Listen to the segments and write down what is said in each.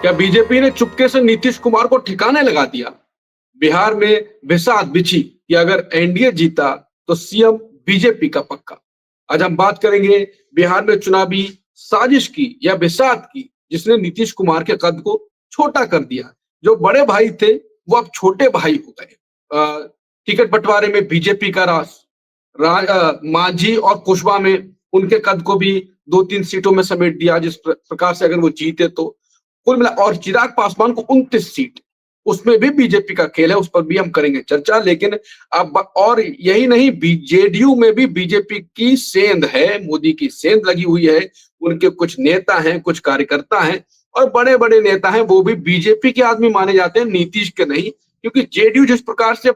क्या बीजेपी ने चुपके से नीतीश कुमार को ठिकाने लगा दिया? बिहार में बिसात बिछी कि अगर एनडीए जीता तो सीएम बीजेपी का पक्का। आज हम बात करेंगे बिहार में चुनावी साजिश की या बिसात की, जिसने नीतीश कुमार के कद को छोटा कर दिया। जो बड़े भाई थे वो अब छोटे भाई हो गए। टिकट बंटवारे में बीजेपी का मांझी और कुशवाहा में उनके कद को भी 2-3 सीटों में समेट दिया। जिस प्रकार से अगर वो जीते तो कुल मिला, और चिराग पासवान को 29 सीट, उसमें भी बीजेपी का खेल है, उस पर भी हम करेंगे चर्चा। लेकिन अब और यही नहीं, जेडीयू में भी बीजेपी की सेंध है, मोदी की सेंध लगी हुई है। उनके कुछ नेता हैं, कुछ कार्यकर्ता हैं और बड़े बड़े नेता हैं, वो भी बीजेपी के आदमी माने जाते हैं, नीतीश के नहीं। क्योंकि जेडीयू जिस प्रकार से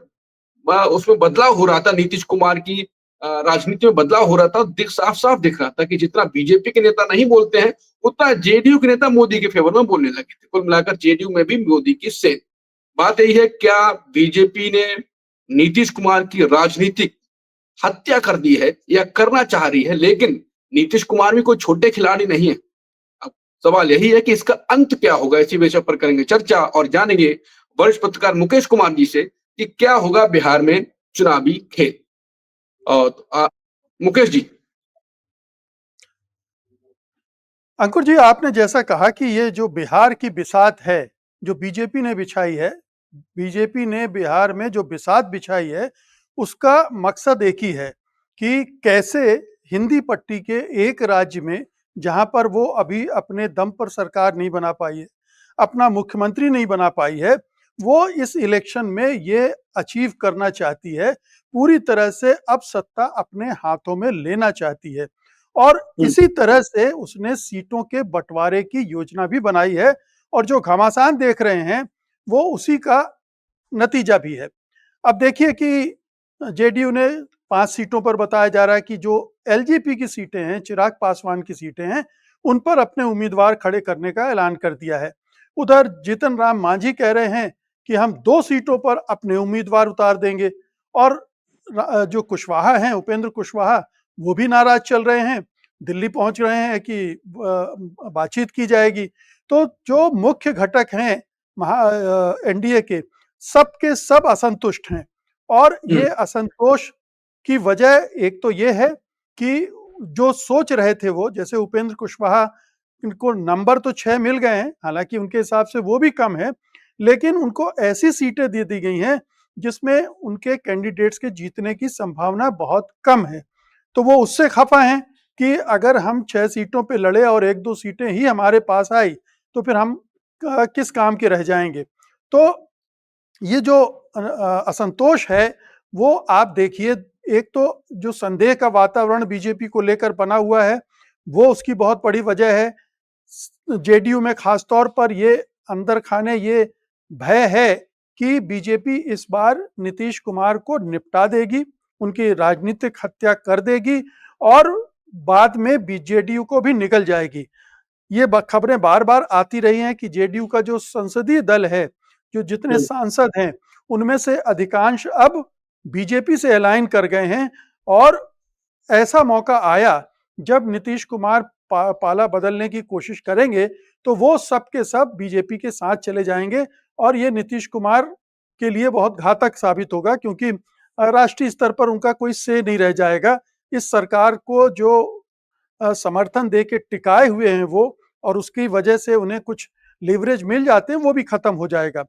उसमें बदलाव हो रहा था, नीतीश कुमार की राजनीति में बदलाव हो रहा था, साफ साफ दिख रहा था कि जितना बीजेपी के नेता नहीं बोलते हैं, उतना जेडीयू के नेता मोदी के फेवर में बोलने लगे थे। कुल मिलाकर जेडीयू में भी मोदी की सेंध। बात यही है, क्या बीजेपी ने नीतीश कुमार की राजनीतिक हत्या कर दी है या करना चाह रही है? लेकिन नीतीश कुमार भी कोई छोटे खिलाड़ी नहीं है। अब सवाल यही है कि इसका अंत क्या होगा। इसी विषय पर करेंगे चर्चा और जानेंगे वरिष्ठ पत्रकार मुकेश कुमार जी से कि क्या होगा बिहार में चुनावी खेल। और मुकेश जी। अंकुर जी, आपने जैसा कहा कि ये जो बिहार की बिसात है, जो बीजेपी ने बिछाई है, बीजेपी ने बिहार में जो बिसात बिछाई है, उसका मकसद एक ही है कि कैसे हिंदी पट्टी के एक राज्य में, जहां पर वो अभी अपने दम पर सरकार नहीं बना पाई है, अपना मुख्यमंत्री नहीं बना पाई है, वो इस इलेक्शन में ये अचीव करना चाहती है, पूरी तरह से अब सत्ता अपने हाथों में लेना चाहती है। और इसी तरह से उसने सीटों के बंटवारे की योजना भी बनाई है, और जो घमासान देख रहे हैं वो उसी का नतीजा भी है। अब देखिए कि जेडीयू ने 5 सीटों पर बताया जा रहा है कि जो एलजेपी की सीटें हैं, चिराग पासवान की सीटें हैं, उन पर अपने उम्मीदवार खड़े करने का ऐलान कर दिया है। उधर जीतन राम मांझी कह रहे हैं कि हम 2 सीटों पर अपने उम्मीदवार उतार देंगे, और जो कुशवाहा हैं, उपेंद्र कुशवाहा, वो भी नाराज चल रहे हैं, दिल्ली पहुंच रहे हैं कि बातचीत की जाएगी। तो जो मुख्य घटक हैं एनडीए के, सब के सब असंतुष्ट हैं। और ये असंतोष की वजह एक तो ये है कि जो सोच रहे थे वो, जैसे उपेंद्र कुशवाहा, इनको नंबर तो 6 मिल गए हैं, हालांकि उनके हिसाब से वो भी कम है, लेकिन उनको ऐसी सीटें दे दी गई हैं जिसमें उनके कैंडिडेट्स के जीतने की संभावना बहुत कम है। तो वो उससे खफा हैं कि अगर हम 6 सीटों पे लड़े और 1-2 सीटें ही हमारे पास आई, तो फिर हम किस काम के रह जाएंगे। तो ये जो असंतोष है, वो आप देखिए, एक तो जो संदेह का वातावरण बीजेपी को लेकर बना हुआ है, वो उसकी बहुत बड़ी वजह है। जेडीयू में खास तौर पर ये अंदर खाने ये भय है कि बीजेपी इस बार नीतीश कुमार को निपटा देगी, उनकी राजनीतिक हत्या कर देगी, और बाद में जेडीयू को भी निकल जाएगी। ये खबरें बार बार आती रही हैं कि जेडीयू का जो संसदीय दल है, जो जितने सांसद हैं, उनमें से अधिकांश अब बीजेपी से अलाइन कर गए हैं। और ऐसा मौका आया जब नीतीश कुमार पाला बदलने की कोशिश करेंगे, तो वो सब के सब बीजेपी के साथ चले जाएंगे, और ये नीतीश कुमार के लिए बहुत घातक साबित होगा, क्योंकि राष्ट्रीय स्तर पर उनका कोई से नहीं रह जाएगा। इस सरकार को जो समर्थन दे के टिकाए हुए हैं वो, और उसकी वजह से उन्हें कुछ लीवरेज मिल जाते हैं, वो भी खत्म हो जाएगा।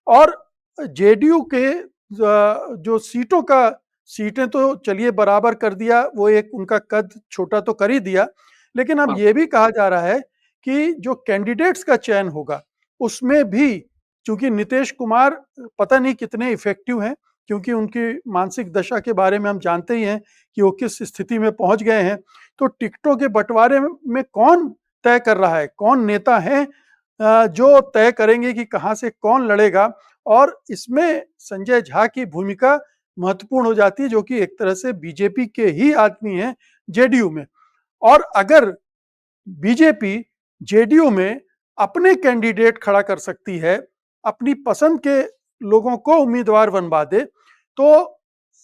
और जेडीयू के जो सीटें तो चलिए बराबर कर दिया, वो एक उनका कद छोटा तो कर ही दिया, लेकिन अब ये भी कहा जा रहा है कि जो कैंडिडेट्स का चयन होगा, उसमें भी चूंकि नीतीश कुमार पता नहीं कितने इफेक्टिव हैं, क्योंकि उनकी मानसिक दशा के बारे में हम जानते ही हैं कि वो किस स्थिति में पहुंच गए हैं। तो टिकटों के बंटवारे में कौन तय कर रहा है, कौन नेता है जो तय करेंगे कि कहां से कौन लड़ेगा। और इसमें संजय झा की भूमिका महत्वपूर्ण हो जाती है, जो कि एक तरह से बीजेपी के ही आदमी हैं जेडीयू में। और अगर बीजेपी जेडीयू में अपने कैंडिडेट खड़ा कर सकती है, अपनी पसंद के लोगों को उम्मीदवार बनवा दे, तो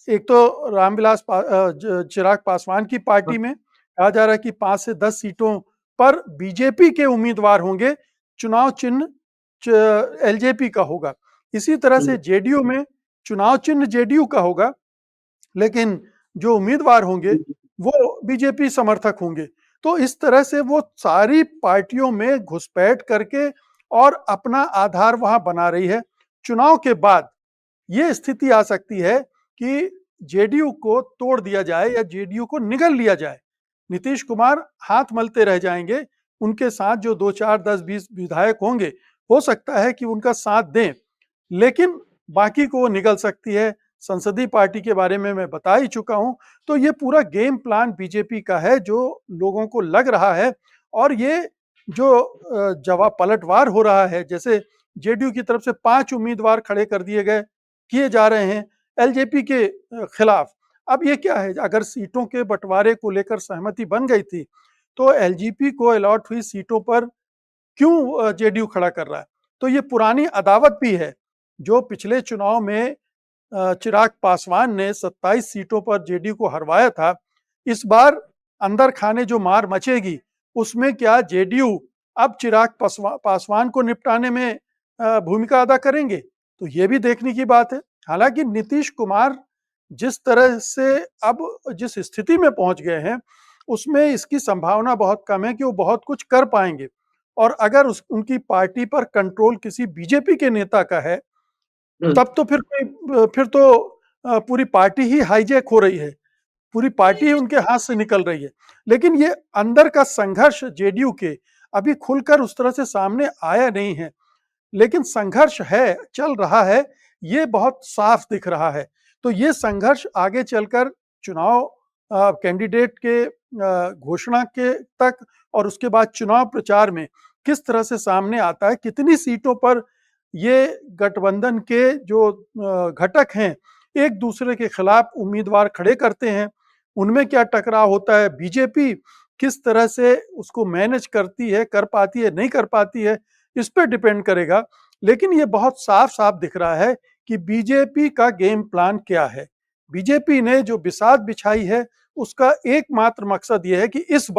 एक तो चिराग पासवान की पार्टी में कहा जा रहा है कि 5 से 10 सीटों पर बीजेपी के उम्मीदवार होंगे। चुनाव चिन्ह एलजेपी का होगा। इसी तरह से जेडीयू में चुनाव चिन्ह जेडीयू का होगा, लेकिन जो उम्मीदवार होंगे वो बीजेपी समर्थक होंगे। तो इस तरह से वो सारी पार्टियों में घुसपैठ करके और अपना आधार वहां बना रही है। चुनाव के बाद ये स्थिति आ सकती है कि जेडीयू को तोड़ दिया जाए या जेडीयू को निगल लिया जाए। नीतीश कुमार हाथ मलते रह जाएंगे, उनके साथ जो 2, 4, 10, 20 विधायक होंगे हो सकता है कि उनका साथ दें, लेकिन बाकी को वो निगल सकती है। संसदीय पार्टी के बारे में मैं बता ही चुका हूं। तो ये पूरा गेम प्लान बीजेपी का है जो लोगों को लग रहा है। और ये जो जवाब पलटवार हो रहा है, जैसे जेडीयू की तरफ से 5 उम्मीदवार खड़े कर दिए गए, किए जा रहे हैं एलजेपी के खिलाफ। अब ये क्या है, अगर सीटों के बंटवारे को लेकर सहमति बन गई थी तो एलजेपी को अलॉट हुई सीटों पर क्यों जेडीयू खड़ा कर रहा है? तो ये पुरानी अदावत भी है। जो पिछले चुनाव में चिराग पासवान ने 27 सीटों पर जेडीयू को हरवाया था, इस बार अंदर खाने जो मार मचेगी उसमें क्या जेडीयू अब चिराग पासवान को निपटाने में भूमिका अदा करेंगे? तो ये भी देखने की बात है। हालांकि नीतीश कुमार जिस तरह से अब जिस स्थिति में पहुंच गए हैं, उसमें इसकी संभावना बहुत कम है कि वो बहुत कुछ कर पाएंगे। और अगर उनकी पार्टी पर कंट्रोल किसी बीजेपी के नेता का है, तब तो फिर तो पूरी पार्टी ही हाईजैक हो रही है, पूरी पार्टी ही उनके हाथ से निकल रही है। लेकिन ये अंदर का संघर्ष जेडीयू के अभी खुलकर उस तरह से सामने आया नहीं है, लेकिन संघर्ष है, चल रहा है, ये बहुत साफ दिख रहा है। तो ये संघर्ष आगे चलकर चुनाव कैंडिडेट के घोषणा के तक और उसके बाद चुनाव प्रचार में किस तरह से सामने आता है, कितनी सीटों पर ये गठबंधन के जो घटक हैं एक दूसरे के खिलाफ उम्मीदवार खड़े करते हैं, उनमें क्या टकराव होता है, बीजेपी किस तरह से उसको मैनेज करती है, कर पाती है, नहीं कर पाती है, इस पे डिपेंड करेगा। लेकिन ये बहुत साफ साफ दिख रहा है कि बीजेपी का गेम प्लान क्या है। बीजेपी ने जो बिसात बिछाई है उसका एकमात्र मकसद यह है कि इस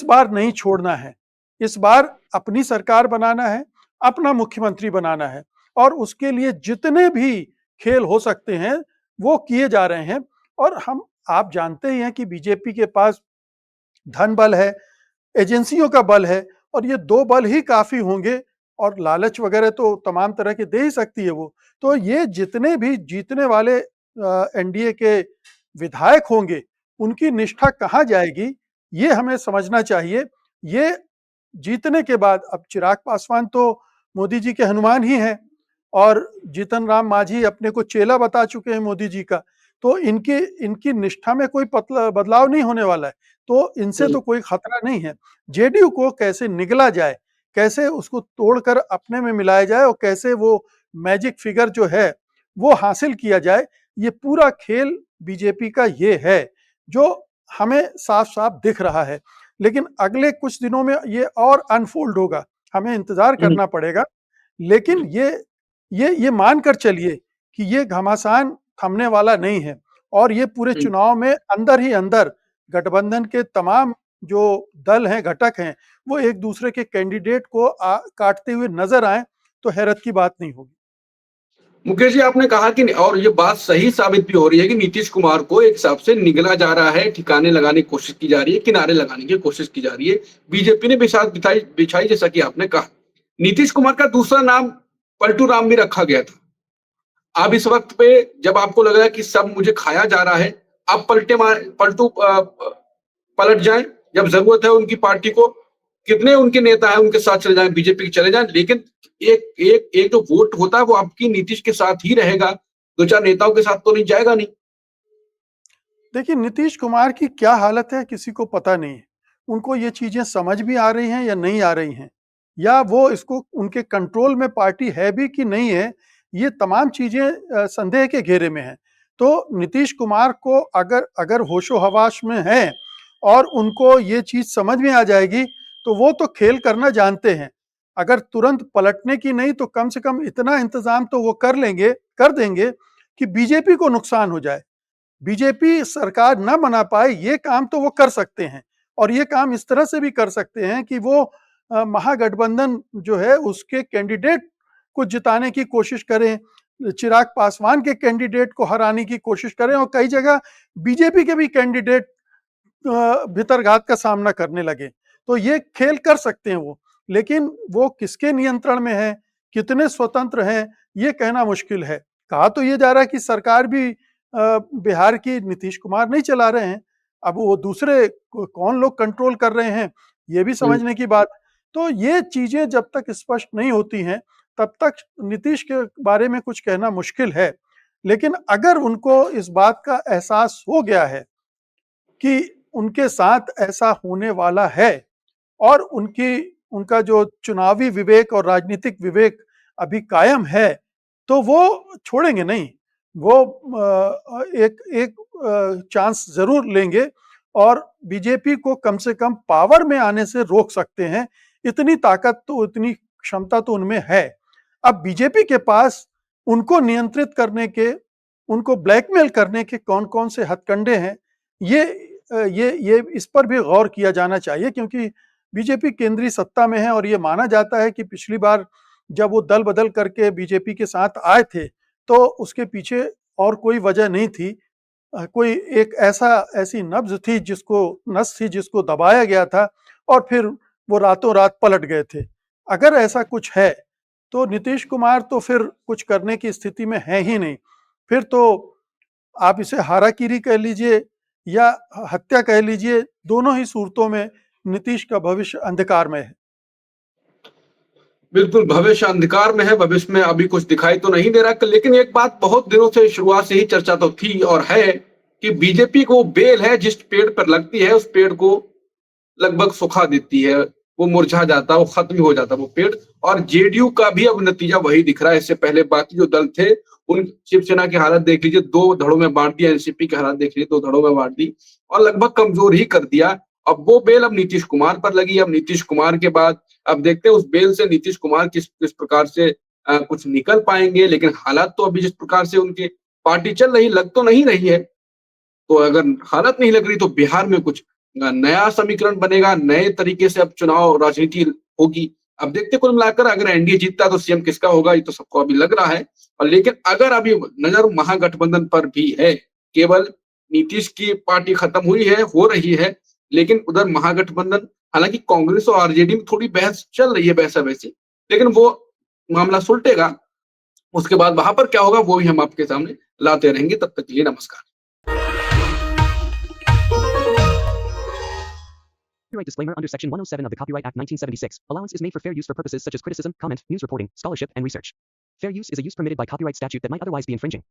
बार नहीं छोड़ना है, इस बार अपनी सरकार बनाना है, अपना मुख्यमंत्री बनाना है, और उसके लिए जितने भी खेल हो सकते हैं वो किए जा रहे हैं। और आप जानते ही हैं कि बीजेपी के पास धन बल है, एजेंसियों का बल है, और ये 2 बल ही काफी होंगे, और लालच वगैरह तो तमाम तरह के दे ही सकती है वो। तो ये जितने भी जीतने वाले एनडीए के विधायक होंगे, उनकी निष्ठा कहाँ जाएगी ये हमें समझना चाहिए। ये जीतने के बाद, अब चिराग पासवान तो मोदी जी के हनुमान ही हैं, और जीतन राम मांझी अपने को चेला बता चुके हैं मोदी जी का। तो इनकी निष्ठा में कोई बदलाव नहीं होने वाला है, तो इनसे तो कोई खतरा नहीं है। जेडीयू को कैसे निगला जाए, कैसे उसको तोड़कर अपने में मिलाया जाए, और कैसे वो मैजिक फिगर जो है वो हासिल किया जाए, ये पूरा खेल बीजेपी का ये है जो हमें साफ साफ दिख रहा है। लेकिन अगले कुछ दिनों में ये और अनफोल्ड होगा, हमें इंतजार करना पड़ेगा। लेकिन ये मानकर चलिए कि ये घमासान थमने वाला नहीं है, और ये पूरे चुनाव में अंदर ही अंदर गठबंधन के तमाम जो दल हैं, घटक हैं, वो एक दूसरे के कैंडिडेट को काटते हुए नजर आए तो हैरत की बात नहीं होगी। मुकेश जी, आपने कहा कि और ये बात सही साबित भी हो रही है कि नीतीश कुमार को एक हिसाब से निगला जा रहा है, ठिकाने लगाने की कोशिश की जा रही है, किनारे लगाने की कोशिश की जा रही है। बीजेपी ने बिसात बिछाई, जैसा कि आपने कहा। नीतीश कुमार का दूसरा नाम पलटू राम भी रखा गया था। अब इस वक्त पे जब आपको लग रहा है कि सब मुझे खाया जा रहा है, अब पलटू पलट जाएं, जब जरूरत है उनकी पार्टी को, कितने उनके नेता हैं उनके साथ चले जाएं, बीजेपी के चले जाएं, लेकिन एक एक एक जो वोट होता है वो आपकी नीतीश के साथ ही रहेगा, 2-4 नेताओं के साथ तो नहीं जाएगा नहीं। देखिए, नीतीश कुमार की क्या हालत है किसी को पता नहीं है। उनको ये चीजें समझ भी आ रही हैं या नहीं आ रही हैं, या वो इसको उनके कंट्रोल में पार्टी है भी कि नहीं है, ये तमाम चीजें संदेह के घेरे में हैं। तो नीतीश कुमार को अगर अगर होशो हवास में हैं और उनको ये चीज समझ में आ जाएगी तो वो तो खेल करना जानते हैं। अगर तुरंत पलटने की नहीं तो कम से कम इतना इंतजाम तो वो कर देंगे कि बीजेपी को नुकसान हो जाए, बीजेपी सरकार न बना पाए, ये काम तो वो कर सकते हैं। और ये काम इस तरह से भी कर सकते हैं कि वो महागठबंधन जो है उसके कैंडिडेट को जिताने की कोशिश करें, चिराग पासवान के कैंडिडेट को हराने की कोशिश करें और कई जगह बीजेपी के भी कैंडिडेट भितरघात का सामना करने लगे। तो ये खेल कर सकते हैं वो, लेकिन वो किसके नियंत्रण में है, कितने स्वतंत्र हैं, ये कहना मुश्किल है। कहा तो ये जा रहा है कि सरकार भी बिहार की नीतीश कुमार नहीं चला रहे हैं, अब वो दूसरे कौन लोग कंट्रोल कर रहे हैं, ये भी समझने की बात। तो ये चीजें जब तक स्पष्ट नहीं होती हैं तब तक नीतीश के बारे में कुछ कहना मुश्किल है। लेकिन अगर उनको इस बात का एहसास हो गया है कि उनके साथ ऐसा होने वाला है और उनका जो चुनावी विवेक और राजनीतिक विवेक अभी कायम है, तो वो छोड़ेंगे नहीं। वो एक चांस जरूर लेंगे और बीजेपी को कम से कम पावर में आने से रोक सकते हैं। इतनी ताकत तो, इतनी क्षमता तो उनमें है। अब बीजेपी के पास उनको नियंत्रित करने के, उनको ब्लैकमेल करने के कौन-कौन से हथकंडे हैं, ये इस पर भी गौर किया जाना चाहिए, क्योंकि बीजेपी केंद्रीय सत्ता में है और ये माना जाता है कि पिछली बार जब वो दल बदल करके बीजेपी के साथ आए थे तो उसके पीछे और कोई वजह नहीं थी। कोई एक ऐसी नस थी जिसको दबाया गया था और फिर वो रातों रात पलट गए थे। अगर ऐसा कुछ है तो नीतीश कुमार तो फिर कुछ करने की स्थिति में है ही नहीं। फिर तो आप इसे हाराकीरी कह लीजिए या हत्या कह लीजिए, दोनों ही सूरतों में नीतीश का भविष्य अंधकार में है। बिल्कुल, भविष्य अंधकार में है, भविष्य में अभी कुछ दिखाई तो नहीं दे रहा। लेकिन एक बात बहुत दिनों से, शुरुआत से ही चर्चा तो थी और है कि बीजेपी को बेल है, जिस पेड़ पर लगती है उस पेड़ को लगभग सुखा देती है, वो मुरझा जाता है, वो खत्म हो जाता है वो पेड़। और जेडीयू का भी अब नतीजा वही दिख रहा है। इससे पहले बाकी जो दल थे, उन शिवसेना की हालत देख लीजिए, 2 धड़ों में बांट दिया। एनसीपी की हालत देख लीजिए, 2 धड़ों में बांट दी और लगभग कमजोर ही कर दिया। अब वो बेल अब नीतीश कुमार पर लगी। अब नीतीश कुमार के बाद अब देखते हैं उस बेल से नीतीश कुमार किस किस प्रकार से कुछ निकल पाएंगे। लेकिन हालात तो अभी जिस प्रकार से उनकी पार्टी चल रही, लग तो नहीं रही है। तो अगर हालत नहीं लग रही तो बिहार में कुछ नया समीकरण बनेगा, नए तरीके से अब चुनाव राजनीति होगी। अब देखते, कुल मिलाकर अगर एनडीए जीतता तो सीएम किसका होगा, ये तो सबको अभी लग रहा है। और लेकिन अगर अभी नजर महागठबंधन पर भी है, केवल नीतीश की पार्टी खत्म हुई है, हो रही है, लेकिन उधर महागठबंधन, हालांकि कांग्रेस और आरजेडी में थोड़ी बहस चल रही है, बहसा वैसी, लेकिन वो मामला सुलटेगा। उसके बाद वहां पर क्या होगा वो भी हम आपके सामने लाते रहेंगे। तब तक के लिए नमस्कार। Copyright disclaimer under Section 107 of the Copyright Act 1976. Allowance is made for fair use for purposes such as criticism, comment, news reporting, scholarship, and research. Fair use is a use permitted by copyright statute that might otherwise be infringing.